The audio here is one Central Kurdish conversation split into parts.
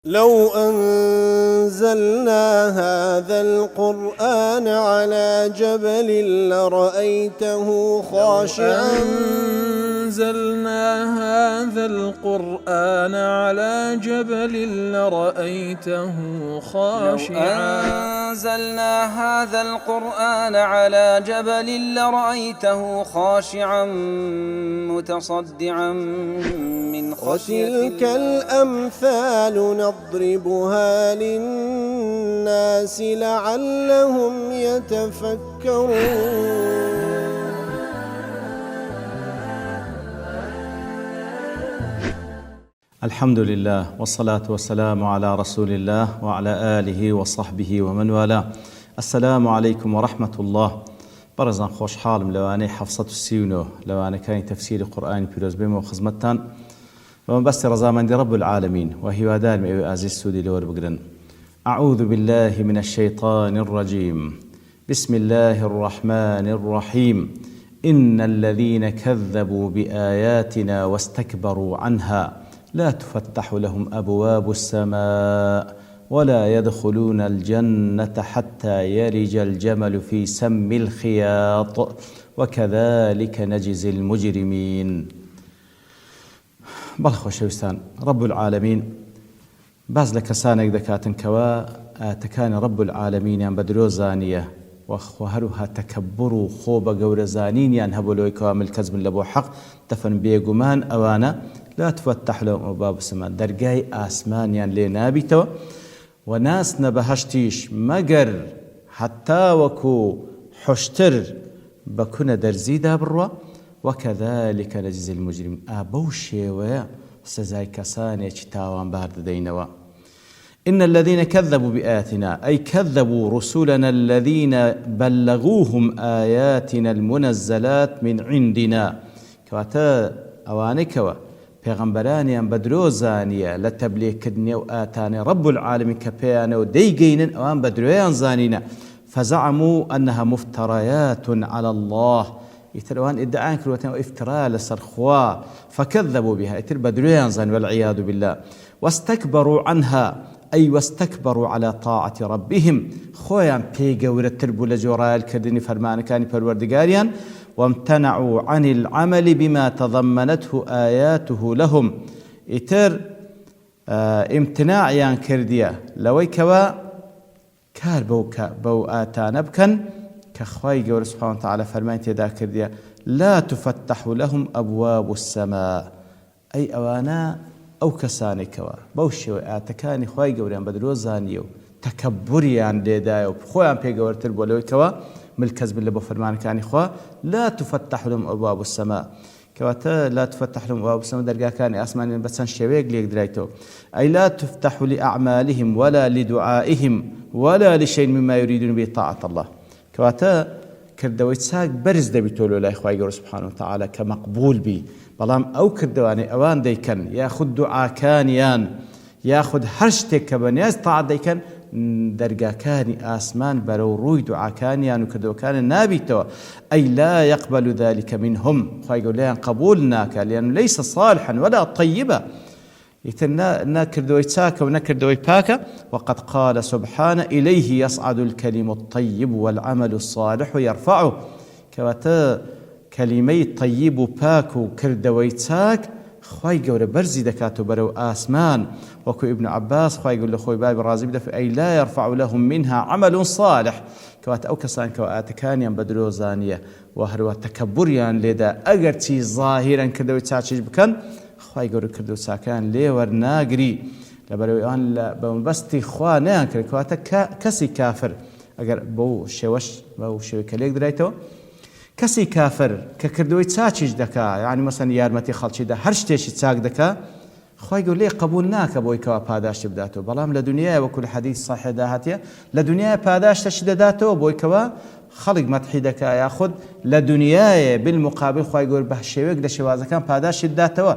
لو أنزلنا هذا القرآن على جبل لرأيته خاشعا أنزلنا هذا القرآن على جبل لرأيته خاشعا أنزلنا هذا القرآن على جبل لرأيته خاشعا متصدعا من خشية وتلك الأمثال نضربها للناس لعلهم يتفكرون. الحمد لله والصلاة والسلام على رسول الله وعلى آله وصحبه ومن والاه. السلام عليكم ورحمة الله. برزان خوش حالم لواني حفصة السيونو لواني كان تفسير قرآن بيروز بيمو وخزمتان ومن بس رزامان دي رب العالمين وهي ودار مئوي عزيز سودي لور بقرن. أعوذ بالله من الشيطان الرجيم. بسم الله الرحمن الرحيم. إن الذين كذبوا بآياتنا واستكبروا عنها لا تفتح لهم أبواب السماء ولا يدخلون الجنة حتى يلج الجمل في سم الخياط وكذلك نجزي المجرمين. بەڵێ خۆشەویستان رب العالمين باز لە کەسانێک دەکاتن کەوا ئاەتەکانی رب العالمینیان بە درۆ زانیە وەخوا هەروها تەکەببر و خۆ بە گەورە زانینیان هەبوو لەوەی کەوا ملکەز بن لە بۆ حەق دەفەن بێگومان ئەوانە لا تفتح لهم أبواب السماء دەرگای ئاسمانیان لێ نابیتەوە و ناسنە بەهەشتیش مەگەر حتا وەکو حوشتر بە کونە دەرزیدا بڕوە وكذلك نجزي المجرمين. أبو شيوية سزاي كساني تاوان بارد دينوا. إن الذين كذبوا بآياتنا أي كذبوا رسلنا الذين بلغوهم آياتنا المنزلات من عندنا كواتا أوانكوا پیغمبرانیان بدرو زانیه لتبلیغ کردنی و آتانی رب العالمین كبيانا وديقين أوان بدرویان زانینا فزعموا أنها مفتريات على الله يتروان ادعاء كروتين وافتراء لسرخوا فكذبوا بها يتر بدريان زان والعياذ بالله واستكبروا عنها أي واستكبروا على طاعة ربهم خويا بيجا ورتربوا لجورال كدني فرمان كان پروردگاريان وامتنعوا عن العمل بما تضمنته آياته لهم يتر امتناع يان كرديا لوي كوا كار بو آتانا بكن كخواي جور سبحانه وتعالى فرمان تدا كرديا لا تفتح لهم أبواب السماء أي أوانا أو كساني كوا بوشي وآتكاني خواي جوريان بدرو زانيو تكبريان ديدايو خويا بي جور تربو لوي كوا ملكز بالله بفرمان كاني خوا لا تفتح لهم أبواب السماء كواتا لا تفتح لهم أبواب السماء درجا كاني أسماني بسان شويق ليك درايتو أي لا تفتح لأعمالهم ولا لدعائهم ولا لشيء مما يريدون به طاعة الله كواتا كردوي تساق برز دبيتولو لا إخوائي قول سبحانه وتعالى كمقبول بي بلام أو كردواني أوان ديكن ياخد دعا كانيان ياخد هرشتك كبنياز طاعة ديكن درجا كاني آسمان برو روي دعا كانيان وكردو كان نابيتو أي لا يقبل ذلك منهم إخوائي قول ليان قبولناك لأنه ليس صالحا ولا طيبا يتنا كردوي تاكا ونكردوي باكا وقد قال سبحانه إليه يصعد الكلم الطيب والعمل الصالح يرفعه كواتا كلمي طيب باكو كردوي تاك خواي قول برزي دكاتو برو آسمان وكو ابن عباس خواي قول لخوي باب الرازي بدأ أي لا يرفع لهم منها عمل صالح كوات أو كسان كواتكانيا بدرو زانية وهروا تكبريان لدا أجرتي ظاهرا كردوي تاكش بكن خواهی گەورە کردو چاکان لێ وەرناگری لەبەرەوەی ئەوان بەمەبەستی خوا نەیانکرد کەواتە کەسی کافر ئەگەر بەو شێوەش بەو شێوەی کە لێک درایتەوە کەسی کافر کە کردەوەی چاچیش دەکا یعنی مەسەن یارمەتی خەڵکیدا هەر شتێکی چاک دەکا خواهی گەورە لێ قبول ناکە بۆی کەوا پاداشتی بداتەوە بەڵام لە دنیای وەکو لە حەدیث صحیحدا هاتیە لە دنیای پاداشتەشی دەداتەوە بۆی کەوا خەڵک مەدحی دەکا یاخود لە دنیای بالمقابل خواهی گەورە بە شێوەیەک لە شێوازەکان پاداشی داتەوە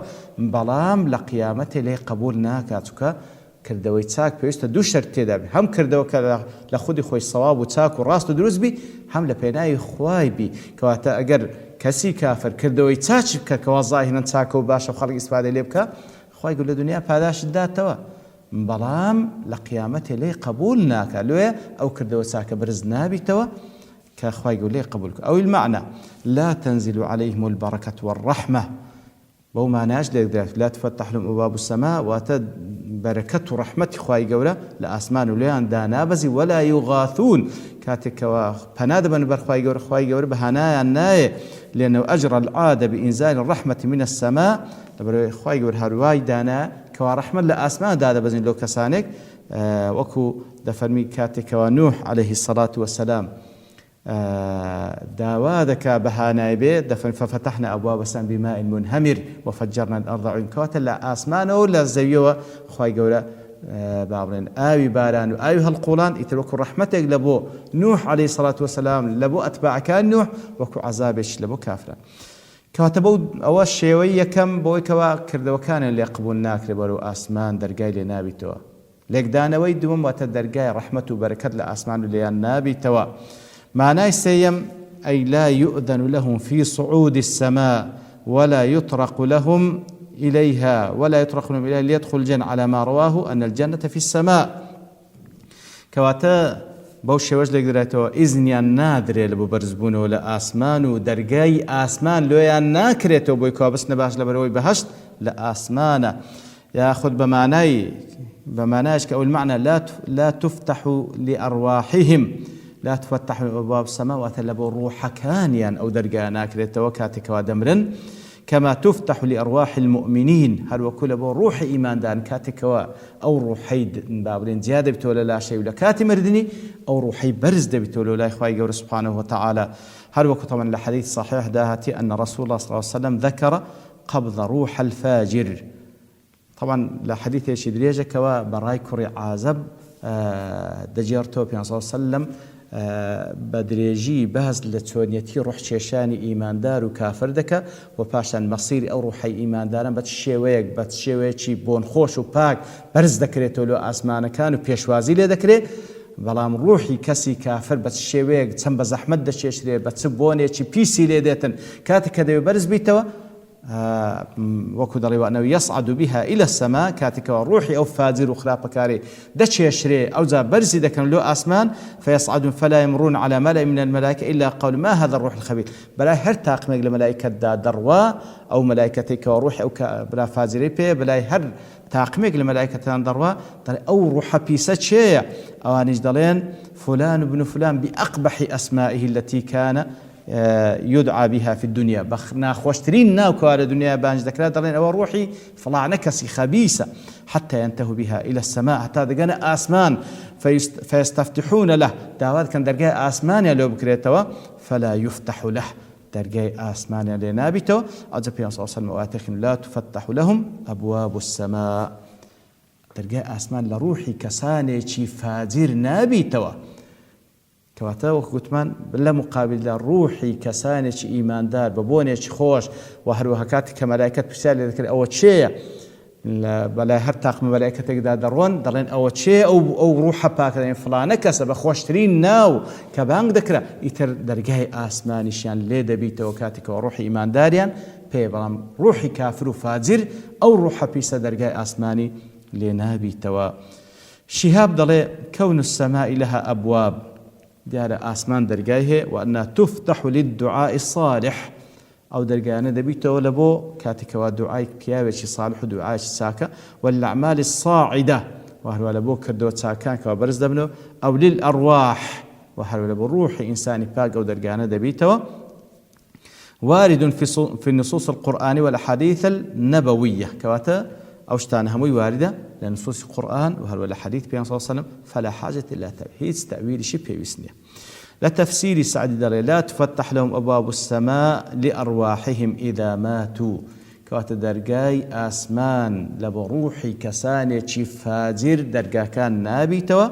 بەڵام لە قیامەتێ لێ قبول ناکات چونکە کردەوەی چاک پێویستە دوو شەرت تێدا بێ هەم کردەوە کە لە خودی خۆی سەواب و چاک و ڕاست و دروست بی هەم لە پێناوی خوای بی کەواتە ئەگەر کەسی کافر کردەوەی چاچ بکە کەوا زاهیرەن چاکە و باشە خەڵک ئیسپادە لێ بکە خوای گەورە لە دنیا پاداشی داتەوە بەڵام لە قیامەتێ لێ قبول ناکە لێ ئەو کردەوە چاکە بەرز نابیتەوە کە خوای گەورە لێ قبول کە ئەو المعنى لا تنزل عليهم البركة والرحمة بەو ماناش لێک لا تفتح لهم أبواب السماء واتە بەرەکەت و ڕەحمەتی خوای گەورە لە ئاسمان و لێیان دانابەزی ولا يغاثون کاتێکەوە پەنا دەبەن بەر خوای گەورە بەهانایان نایە لأنه أجرى العادة بإنزال الرحمة من السماء لەبەرەوەی خوای گەورە هەروای دانا کەوا ڕەحمەت لە ئاسمان دادەبەزین لەو کەسانێک وەکو دەفەرمی کاتێکەوە نوح عليه الصلاة والسلام داوا دەکا بەهانای بێ دەفەرمی ففتحنا أبواب السماء بماء منهمر وفجرنا الأرض عيونا کەواتە لە ئاسمانەوە لە زەویەوە خوای گەورە بابڵێن ئاوی باران و ئاوی هەڵقوڵان ئیتر وەکو ڕەحمەتێک لە بۆ نوح عليه الصلاة والسلام لە بۆ ئەتباعەکان نوح وەکو عەزابێک لە بۆ کافران کەواتە بەو ئەوە شێوەی یەکەم بۆی کەوا کردەوەکانیان لێ قبول ناکرێ بەرەو ئاسمان دەرگای لێ نابیتەوە لێکدانەوەی دووەم واتە دەرگای ڕەحمەت و بەرەکەت لە ئاسمان و لێیان نابیتەوە معنای سێیەم أي لا يؤذن لهم في صعود السماء ولا يطرق لهم إليها ليدخل الجنة على ما رواه أن الجنة في السماء كواتا بوش وجه لقدرته إذن نادر لبو برزبونه ولا آسمان ودرجاي آسمان لو يناكرته بويكوا بس نباش لبروي بهشت لا آسمان ياخذ بمعناش كأول معنى لا تفتح لأرواحهم لا تفتح أبواب السماء وتلبوا روح كانيا أو درجة ناكرته وكاتك ودمرن كما تفتح لأرواح المؤمنين هل وكل روح إيمان دان كاتكوا أو روحي بابلين زيادة بتولى لا شيء ولا كاتم مردني أو روحي برز بتولى لا إخوائي قول سبحانه وتعالى هل وكل طبعا الحديث صحيح داهتي أن رسول الله صلى الله عليه وسلم ذكر قبض روح الفاجر طبعا الحديث يشدريجة كوا براي كري عازب دجيرتو بيان صلى الله عليه وسلم بدريجي بهز لتونيتي روح شيشاني إيمان دار وكافر دكا وباشان مصيري أو روحي إيمان دارن بتشيويكي بون خوش وباك برز دكريتو لو أسمان كانوا بيشوازي لي دكري بەڵام ڕوحی کەسی کافر بە شێوەیەک چەند بە زەحمەت دەچێشرێ بە چ بۆنێکی پیسی لێ دێتن کاتێک کە دەوێ بەرز بیتەوە وەکو دەڵێ وأنه يصعد بها إلى السماء كاتكوا روحي أو فاجر وخلافكاري دشيشري أو ذا برزي دكن لو أسمان فيصعدون فلا يمرون على ملأ من الملائكة إلا قالوا ما هذا الروح الخبيث بلا هر تاقمك لملائكة دا دروا أو ملائكتك وروحي أو بلا فاجري بي بلا هر تاقمك لملائكة دروا أو روح بيسة شيء أو نجدلين فلان ابن فلان بأقبح أسمائه التي كان يدعى بها في الدنيا بخنا خوشترين ناوكو على الدنيا بانج ذكرها دلين أو روحي فلع نكسي خبيثة حتى ينتهوا بها إلى السماء حتى دقنا آسمان فيستفتحون له داواد كان درجاء آسمان لو بكريتوا فلا يفتح له درجاء آسمان لنابتوا أجب يا صلى الله عليه وسلم لا تفتح لهم أبواب السماء درجاء آسمان لروحي كساني فاجر نابتوا كواتا وكوتمان بلا مقابل لروحي كسانك إيمان دار ببونك خوش وهروها كاتك كملائكة بسالة ذكر أو شيء بلا هر طاقم ملائكتك دا درون درين أو شيء أو روحها باك يعني فلانة كسب خوشترين ناو كبانك ذكر يتر درجاي آسماني شان ليدا بيتا وكاتك وروحي إيمان داريان بيبرام روحي كافر وفاجر أو روحها بيسا درجاي آسماني لنا بيتوا شهاب دلي كون السماء لها أبواب ديار آسمان درجايه وأنها تفتح للدعاء الصالح أو درجانا دبيته لبو كاتك ودعاء كياوش صالح ودعاء ساكا والأعمال الصاعدة وهو لبو كردو ساكان كوابرز دبنو أو للأرواح وهو لبو روح إنساني باق أو درجانا دبيته وارد في النصوص القرآن والأحاديث النبوية كواتا أو شتانها مي واردة لنصوص القرآن وهو الحديث بين صلى الله عليه وسلم فلا حاجة إلا تأويل شبه وسنية لتفسير سعد داري لا تفتح لهم أبواب السماء لأرواحهم إذا ماتوا كوات درجاي آسمان لبروحي كساني فاجر درجا كان نابي توا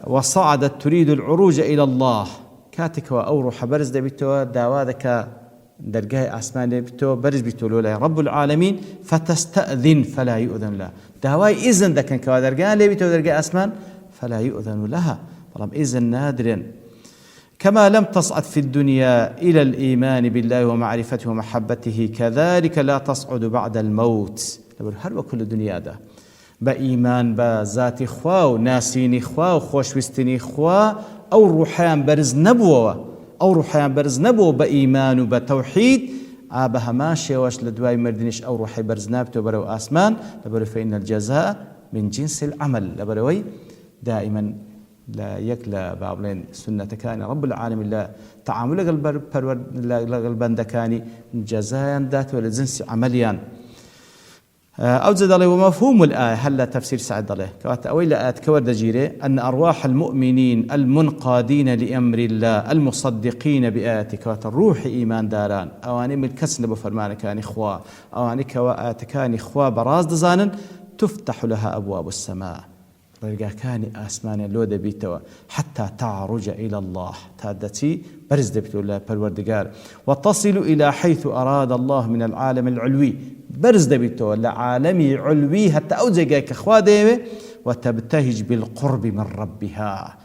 وصعدت تريد العروج إلى الله كاتك وأوروح برز دبيتوا داوادك درجاء آسمان بتو برز بتو لولا رب العالمين فتستأذن فلا يؤذن لها دهواي إذن ده كان كوا درجاء لي بتو درجاء آسمان فلا يؤذن لها طالما إذن نادر كما لم تصعد في الدنيا إلى الإيمان بالله ومعرفته ومحبته كذلك لا تصعد بعد الموت هل وكل الدنيا ده بإيمان بذات خوا وناسيني خوا وخوشويستني خوا أو روحيان برز نبوة بإيمان وبتوحيد ئابە هەمان شێوەش لە دوای مردنیش ئەو ڕوحی بەرز نابێتەوە بەرەو ئاسمان لەبەرەوەی فإن الجزاء من جنس العمل لەبەرەوەی دائما لا يك لا بابلين سنة كان رب العالمين لا تعامل لقل بندكاني جزاء ذات ولا جنس عمليا أوجد الله ومفهوم الآية هلا تفسير سعد الله كوات أويل آيات كورد جيري أن أرواح المؤمنين المنقادين لأمر الله المصدقين بآيات كوات الروح إيمان داران أواني من الكسن بفرمان كان إخوة أواني كوات كان إخوة براز دزانا تفتح لها أبواب السماء رجع كان آسمان لو دبيتوا حتى تعرج إلى الله تادتي برز دبيتوا لا بالوردقار وتصل إلى حيث أراد الله من العالم العلوي برز دبيتوا لعالمي علوي حتى أوجا كخوا ديمه وتبتهج بالقرب من ربها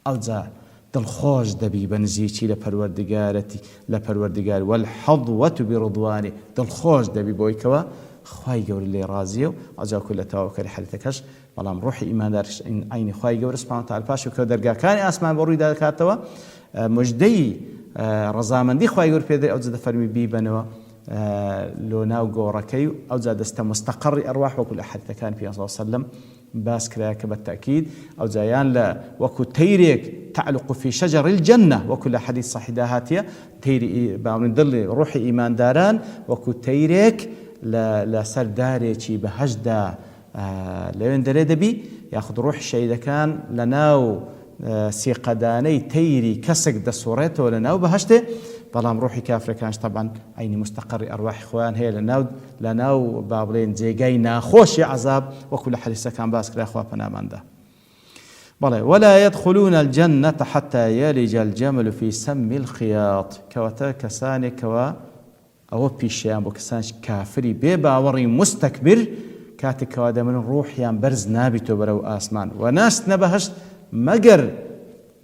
أوجا دلخوش دبي بنزيتي لپروردگار والحظوة برضوانه دلخوش دبي بويكوا خواي قول اللي رازيو أجا كل توكل حالتكش بەڵام ڕوحی ئیماندارش عینی خوای گەورە سوبحانه وتعالى پاش کە دەرگاکانی ئاسمان بە ڕووی دەکاتەوە مژدەی ڕەزامەندی خوای گەورە پێدەی ئەوجا دەفەرمی بیبەنەوە لۆ ناو گۆڕەکەی ئەوجا دەستە مستەقەڕی ئەرواح وەکو لە حەدیثەکان پێ صلی الله عليه وسلم باس کرا کە بەتەکید ئەوجایان لە وەکو تەیرێک تعلق في شجر الجنة وەکو لە حەدیث صحیح داهاتیە تەیری باوەڕ دڵی ڕوحی ئیمانداران وەکو تەیرێک لە سەر دارێکی بەهەشدا لەوێن دەرێ دەبی یاخود ڕوح شەیدەکان لە ناو سێقەدانەی تەیری کەسێک دەسوڕێتەوە لە ناو بەهەشتێ بەڵام ڕوحی کافرەکانش تەبعاً عینی مستەقەڕی ئەرواحی خۆیان هەیە لە ناو با بڵێن جێگای ناخۆشی عەزاب وەکو لە حەدیثەکان باس کرا خوا پەناماندا بەڵێ ولا يدخلون الجنة حتى يلج الجمل في سم الخياط کەواتە کەسانێکەوە ئەوە پیشیان بۆ کەسانش کافری بێ باوەڕی مستەکبر کاتێکەوە دەمرن ڕوحیان بەرز نابیتەوە بەرەو ئاسمان و ناست نەبەهەشت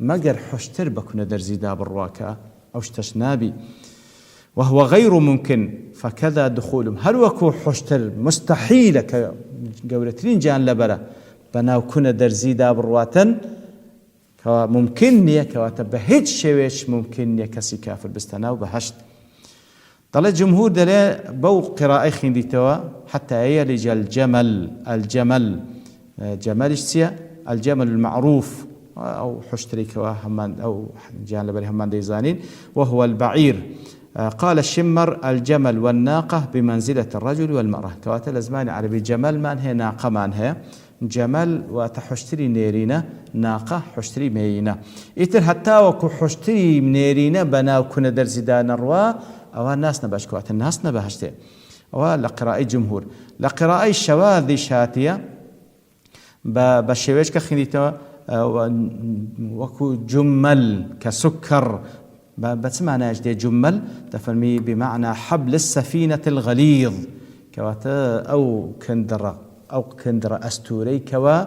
مەگەر حوشتر بەکونە دەرزیدا بڕواکە ئەو شتەش نابی وهو غير ممكن فكذا دخولهم هل وكو حشتر مستحيل كجورترين جان لبرا بناو كنا درزيدا برواتن ممكن نية كواتا بهيج شويش ممكن نية كسي كافر بستناو بهشت طلع جمهور دلي بو قراءة خنديتوا حتى يلج الجمل اشتيا الجمل المعروف أو حشتري كوا همان أو جان لبري همان ديزانين وهو البعير قال الشمر الجمل والناقة بمنزلة الرجل والمرأة كواتا لزمان عربي جمل من هي ناقة من هي جمل وتحشتري نيرينا ناقة حشتري مينا إتر حتى وكو حشتري منيرينا بناو كنا درزدان الروا أو الناس نباش كواتا الناس نباشته أو لقراءة جمهور لقراءة الشواذ شاتية بشويش كخنيتوا وكو جمل كسكر بس معنى اجدي جمل تفرمي بمعنى حبل السفينة الغليظ كواتا أو كندرة أستوري كوا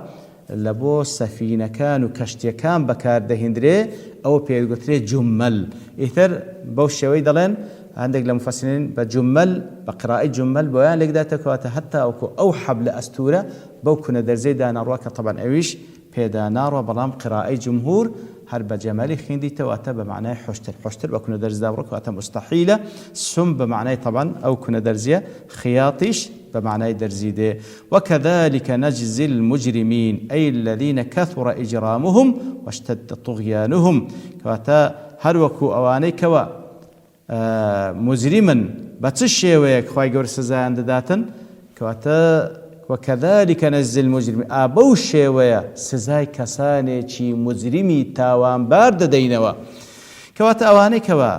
لبو سفينة كان وكشتي كان بكار دهندري أو بيقولتري جمل إثر بوش شوي دلين عندك لمفسرين بجمل بقراءة جمل بيان لك داتا كواتا حتى أو حبل أستورة بو كنا درزي دانا رواكا طبعا أويش بيدا نار وبرام قراءة جمهور هرب جمالي خندي تواتى بمعنى حشتر وكنا درز دابرك واتى مستحيلة سم بمعنى طبعا أو كنا درزية خياطيش بمعنى درزيده وكذلك نجزي المجرمين أي الذين كثر إجرامهم واشتد طغيانهم كواتا هروكو أواني كوا مجرما بتشي ويك خواي جور سزان داتن كواتا وكذلك نجزي المجرمين أبو شيوية سزاي كساني چي مجرمي تاوان بارد دينوا كوات أواني كوا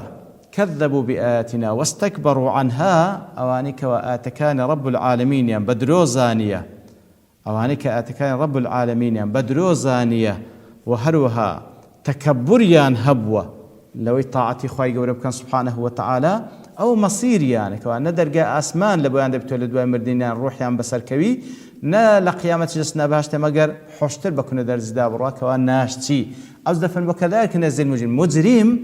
كذبوا بآياتنا واستكبروا عنها أواني كوا آتكان رب العالمين بدرو زانية أواني كآتكان رب العالمين بدرو زانية وهروها تكبريان هبوة لو طاعتي خواي قوربكان سبحانه وتعالى أو مصير يعني كوان ندرجة أسمان لبوان دبتولد ومردينان روحيان بسر كوي نا لقيامة جسنا بهاشت مجر حشتر بكون درز دابرا كوان ناشتي أصدفن وكذلك نزل مجرم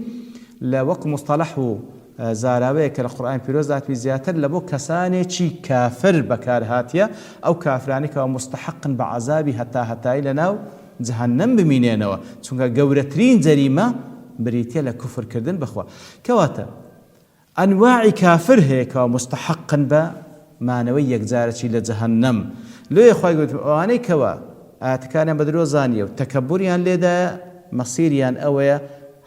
لا وقت مصطلحه زاراوەیە کە لە قورئانی پیرۆز داهاتووی زیاتر لە بۆ کەسانێکی کافر بەکارهاتیە ئەو کافرانێکەوە مستحقن بە عەزابی هەتایی لەناو جەهەنەم بمینێنەوە چونکە گەورەترین جەریمە بریتە لە کوفرکردن بخوا. کەواتە ئەنواعی کافر هەیە کەوا مستحقن بە مانەوەی یەکجارەکی لە جەهەنەم. لێ خوای گوت ئەوانەی کەوا ئاەتەکانیان بە درۆ زانیە و تەکەببوریان لێدایە مەسیریان ئەوەیە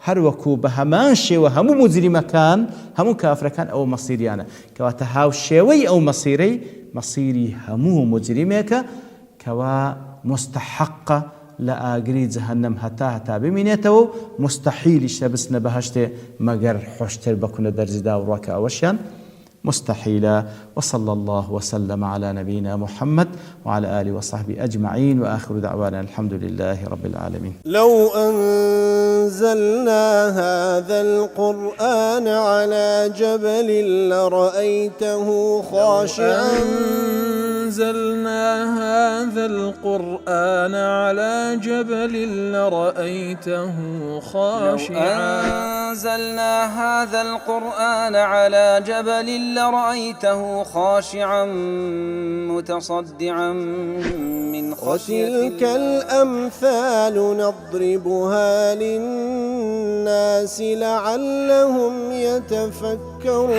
هەروەکو بە هەمان شێوە هەموو موجریمەکان هەموو کافرەکان ئەوە مەسیریانە کەواتە هاو شێوەی ئەو مەسیرەی مەسیری هەموو موجریمێکە کەوا مستحقە لە ئاگری جەهەنەم هەتا بمینێتەوە و مستحیلیشە بچنە بەهەشتێ مەگەر خۆشتر بکونە دەرزیدا و ڕوەکە ئەوەشیان مستحيلا. وصلى الله وسلم على نبينا محمد وعلى آله وصحبه أجمعين وآخر دعوانا الحمد لله رب العالمين. لو أنزلنا هذا القرآن على جبل لرأيته خاشعا أنزلنا هذا القرآن على جبل لرأيته خاشعا أنزلنا هذا القرآن على جبل لرأيته خاشعا متصدعا من خشية الله. وتلك الأمثال نضربها للناس لعلهم يتفكرون.